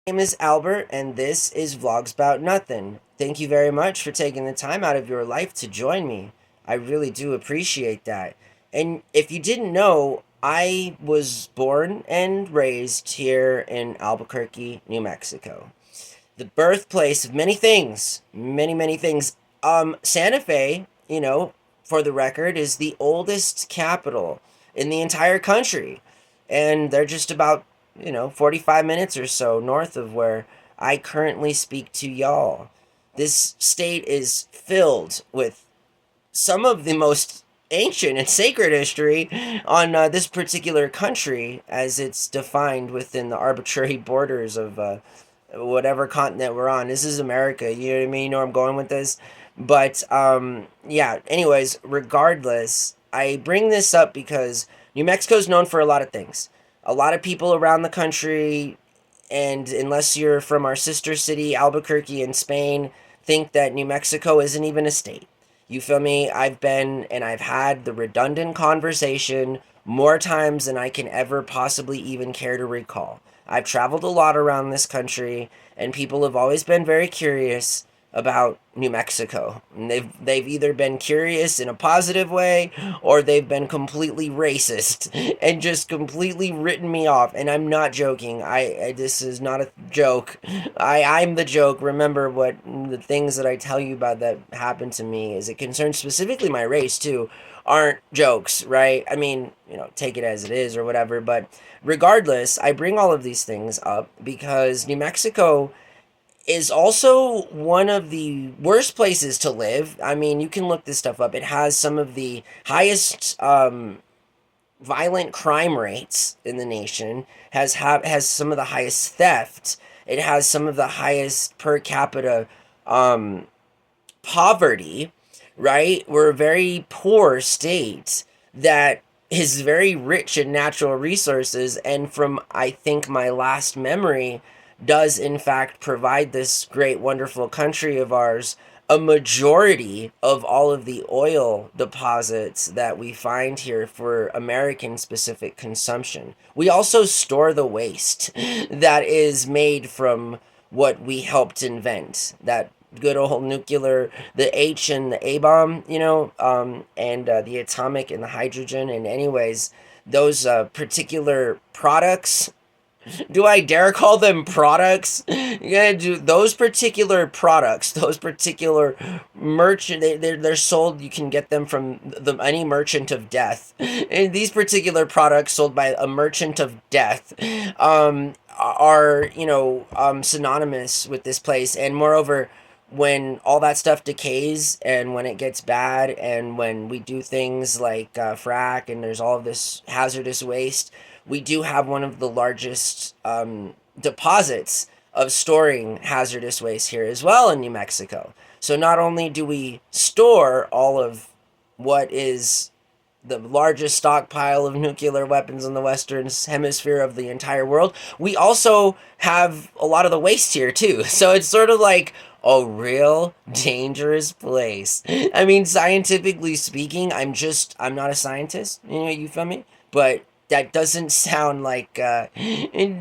name is Albert, and this is Vlogs About Nothing. Thank you very much for taking the time out of your life to join me. I really do appreciate that. And if you didn't know, I was born and raised here in Albuquerque, New Mexico, the birthplace of many things, many things. Santa Fe, for the record, is the oldest capital in the entire country, and they're just about 45 minutes or so north of where I currently speak to y'all. This state is filled with some of the most ancient and sacred history on this particular country as it's defined within the arbitrary borders of whatever continent we're on. This is America, you know what I mean? You know where I'm going with this? But yeah, anyways, regardless, I bring this up because New Mexico is known for a lot of things. A lot of people around the country, and unless you're from our sister city, Albuquerque in Spain, think that New Mexico isn't even a state. You feel me? I've been and I've had the redundant conversation more times than I can ever possibly even care to recall. I've traveled a lot around this country, and people have always been very curious about New Mexico. And they've either been curious in a positive way, or they've been completely racist and just completely written me off. And I'm not joking. I this is not a joke. I'm the joke. Remember what the things that I tell you about that happened to me, as it concerns specifically my race too, aren't jokes, right? I mean, take it as it is or whatever. But regardless, I bring all of these things up because New Mexico is also one of the worst places to live. I mean, you can look this stuff up. It has some of the highest violent crime rates in the nation. Has some of the highest theft. It has some of the highest per capita um, poverty. Right, we're a very poor state that is very rich in natural resources, and from I think my last memory, does in fact provide this great, wonderful country of ours a majority of all of the oil deposits that we find here for American specific consumption. We also store the waste that is made from what we helped invent. That good old nuclear, the H and the A bomb, and the atomic and the hydrogen. And, anyways, those particular products, do I dare call them products? Yeah, do those particular products, those particular merchant, they're sold. You can get them from any merchant of death. And these particular products sold by a merchant of death, are synonymous with this place. And moreover, when all that stuff decays and when it gets bad and when we do things like frack and there's all of this hazardous waste, we do have one of the largest deposits of storing hazardous waste here as well in New Mexico. So not only do we store all of what is the largest stockpile of nuclear weapons in the Western Hemisphere of the entire world, we also have a lot of the waste here too. So it's sort of like a real dangerous place. I mean, scientifically speaking, I'm not a scientist, you feel me? But that doesn't sound like, anyways,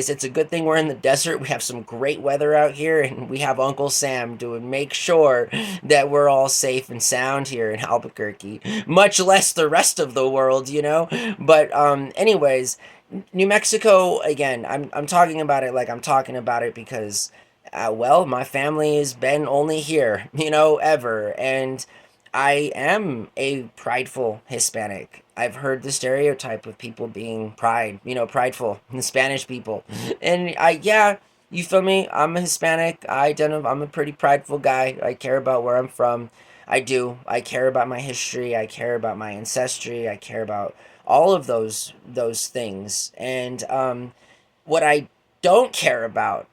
it's a good thing we're in the desert. We have some great weather out here, and we have Uncle Sam to make sure that we're all safe and sound here in Albuquerque, much less the rest of the world. But, anyways, New Mexico, again, I'm talking about it like I'm talking about it because, well, my family has been only here, ever. And I am a prideful Hispanic. I've heard the stereotype of people being prideful, the Spanish people. And yeah, you feel me? I'm a Hispanic. I'm a pretty prideful guy. I care about where I'm from. I do. I care about my history. I care about my ancestry. I care about all of those things. And what I don't care about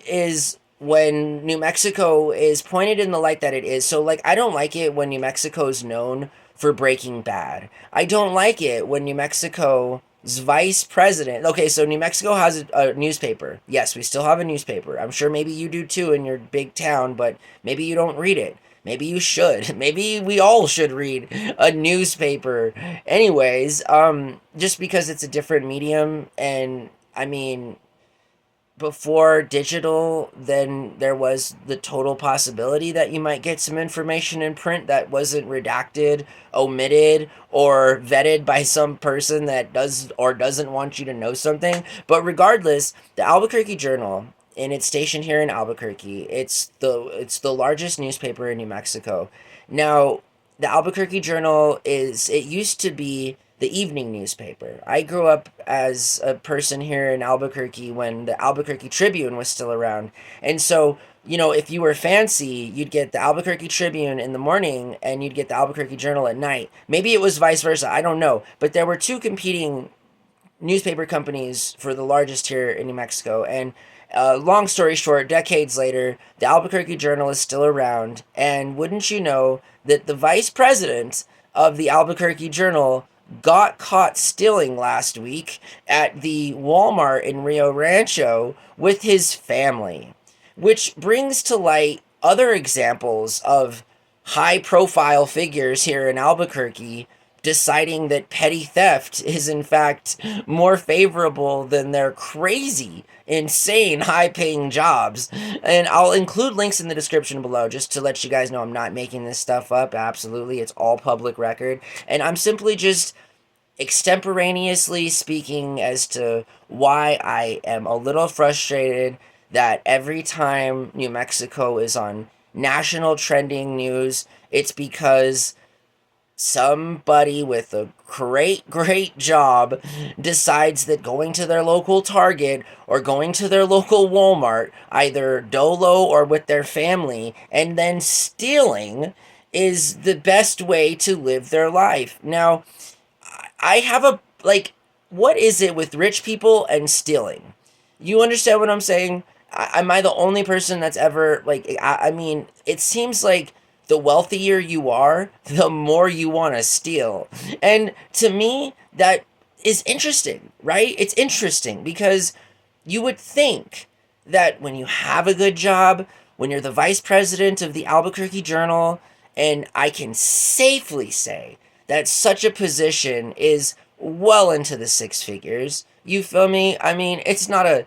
is when New Mexico is pointed in the light that it is. So, like, I don't like it when New Mexico is known for Breaking Bad. I don't like it when New Mexico's vice president. Okay, so New Mexico has a newspaper. Yes, we still have a newspaper. I'm sure maybe you do too in your big town, but maybe you don't read it. Maybe you should. Maybe we all should read a newspaper. Anyways, just because it's a different medium, and I mean, before digital, then there was the total possibility that you might get some information in print that wasn't redacted, omitted, or vetted by some person that does or doesn't want you to know something. But regardless, the Albuquerque Journal, and it's stationed here in Albuquerque. It's the largest newspaper in New Mexico. Now, the Albuquerque Journal it used to be the evening newspaper. I grew up as a person here in Albuquerque when the Albuquerque Tribune was still around. And so, if you were fancy, you'd get the Albuquerque Tribune in the morning and you'd get the Albuquerque Journal at night. Maybe it was vice versa, I don't know. But there were two competing newspaper companies for the largest here in New Mexico. And long story short, decades later, the Albuquerque Journal is still around. And wouldn't you know that the vice president of the Albuquerque Journal got caught stealing last week at the Wal Mart in Rio Rancho with his family, which brings to light other examples of high profile figures here in Albuquerque deciding that petty theft is in fact more favorable than their crazy, insane, high paying jobs. And I'll include links in the description below just to let you guys know I'm not making this stuff up. Absolutely, it's all public record. And I'm simply just extemporaneously speaking as to why I am a little frustrated that every time New Mexico is on national trending news, it's because somebody with a great job decides that going to their local Target or going to their local Walmart, either dolo or with their family, and then stealing is the best way to live their life. Now, I have what is it with rich people and stealing? You understand what I'm saying? Am I the only person that's ever, I mean, it seems like the wealthier you are, the more you want to steal. And to me, that is interesting, right? It's interesting because you would think that when you have a good job, when you're the vice president of the Albuquerque Journal, and I can safely say that such a position is well into the six figures. You feel me? I mean, it's not an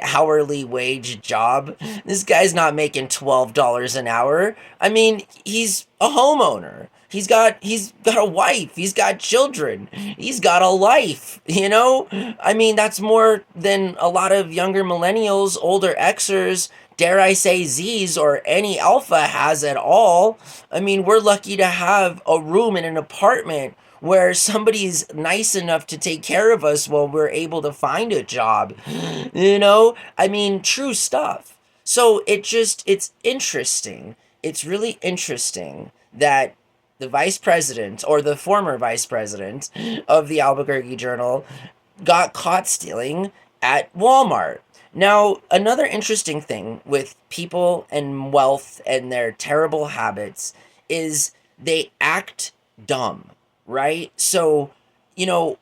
hourly wage job. This guy's not making $12 an hour. I mean, he's a homeowner. He's got a wife. He's got children. He's got a life, you know? I mean, that's more than a lot of younger millennials, older Xers, dare I say Z's, or any alpha has at all. I mean, we're lucky to have a room in an apartment where somebody's nice enough to take care of us while we're able to find a job. I mean, true stuff. So it's interesting. It's really interesting that the vice president or the former vice president of the Albuquerque Journal got caught stealing at Walmart. Now, another interesting thing with people and wealth and their terrible habits is they act dumb, right? So, you know,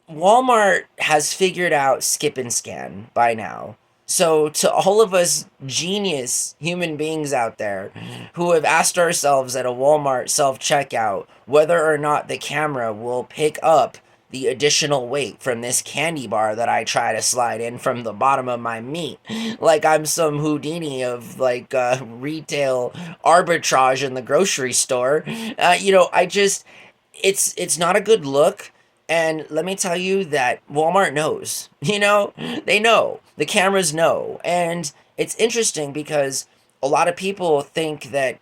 Walmart has figured out skip and scan by now. So, to all of us genius human beings out there who have asked ourselves at a Walmart self checkout whether or not the camera will pick up the additional weight from this candy bar that I try to slide in from the bottom of my meat, like I'm some Houdini of retail arbitrage in the grocery store. I just it's not a good look. And let me tell you that Walmart knows. They know. The cameras know. And it's interesting because a lot of people think that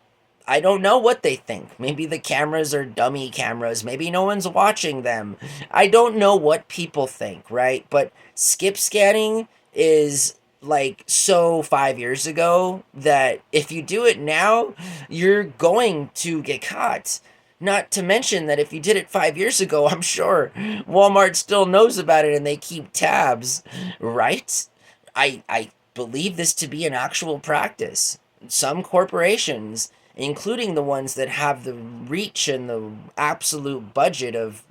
I don't know what they think. Maybe the cameras are dummy cameras. Maybe no one's watching them. I don't know what people think, right? But skip scanning is like so 5 years ago that if you do it now, you're going to get caught. Not to mention that if you did it 5 years ago, I'm sure Walmart still knows about it and they keep tabs, right? I believe this to be an actual practice. Some corporations, including the ones that have the reach and the absolute budget of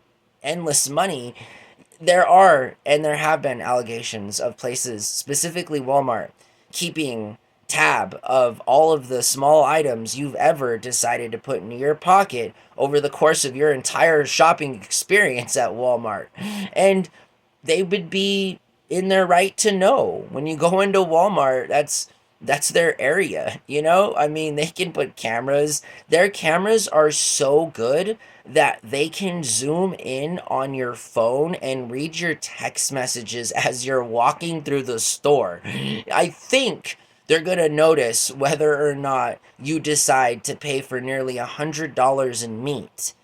endless money, there have been allegations of places, specifically Walmart, keeping tab of all of the small items you've ever decided to put in your pocket over the course of your entire shopping experience at Walmart. And they would be in their right to know. When you go into Walmart, that's their area, you know? I mean, they can put cameras. Their cameras are so good that they can zoom in on your phone and read your text messages as you're walking through the store. I think they're going to notice whether or not you decide to pay for nearly $100 in meat,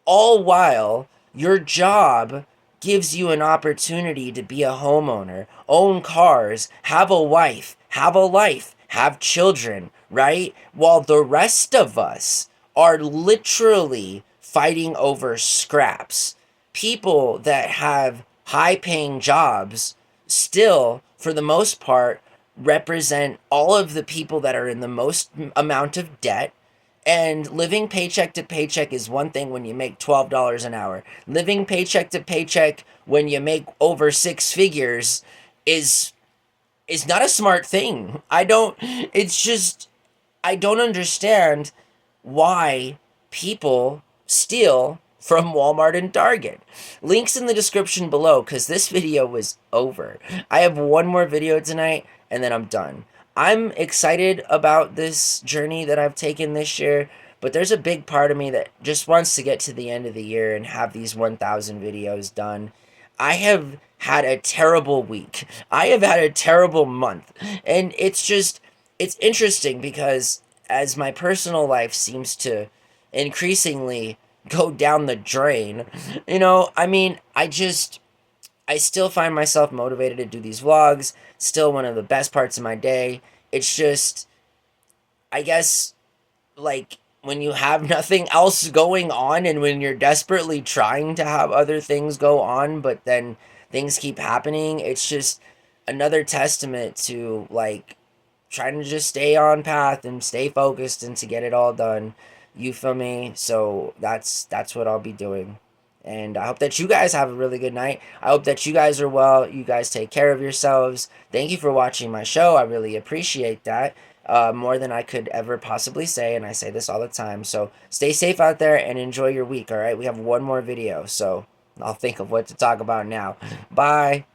all while your job gives you an opportunity to be a homeowner, own cars, have a wife, have a life, have children, right? While the rest of us are literally fighting over scraps. People that have high paying jobs still, for the most part, represent all of the people that are in the most amount of debt. And living paycheck to paycheck is one thing when you make $12 an hour. Living paycheck to paycheck when you make over six figures is not a smart thing. It's just I don't understand why people steal from Walmart and Target. Links in the description below because this video was over. I have one more video tonight and then I'm done. I'm excited about this journey that I've taken this year, but there's a big part of me that just wants to get to the end of the year and have these 1,000 videos done. I have had a terrible week. I have had a terrible month. And it's interesting because as my personal life seems to increasingly go down the drain, I mean, I still find myself motivated to do these vlogs, still one of the best parts of my day. It's just, I guess, like, when you have nothing else going on and when you're desperately trying to have other things go on, but then things keep happening, it's just another testament to, like, trying to just stay on path and stay focused and to get it all done. You feel me? So that's what I'll be doing. And I hope that you guys have a really good night. I hope that you guys are well. You guys take care of yourselves. Thank you for watching my show. I really appreciate that. More than I could ever possibly say, and I say this all the time. So stay safe out there and enjoy your week, all right? We have one more video, so I'll think of what to talk about now. Bye.